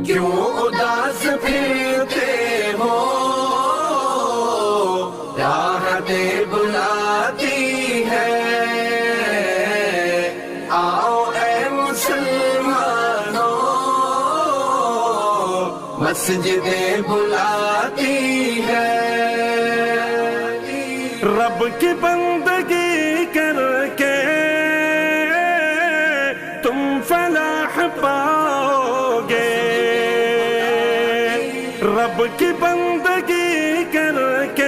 کیوں اداس پھرتے ہو، راحتیں بلاتی ہے، آؤ اے مسلمانوں، مسجدیں بلاتی ہے۔ رب کی بندگی کر کے تم فلاح پاؤ گے، رب کی بندگی کر کے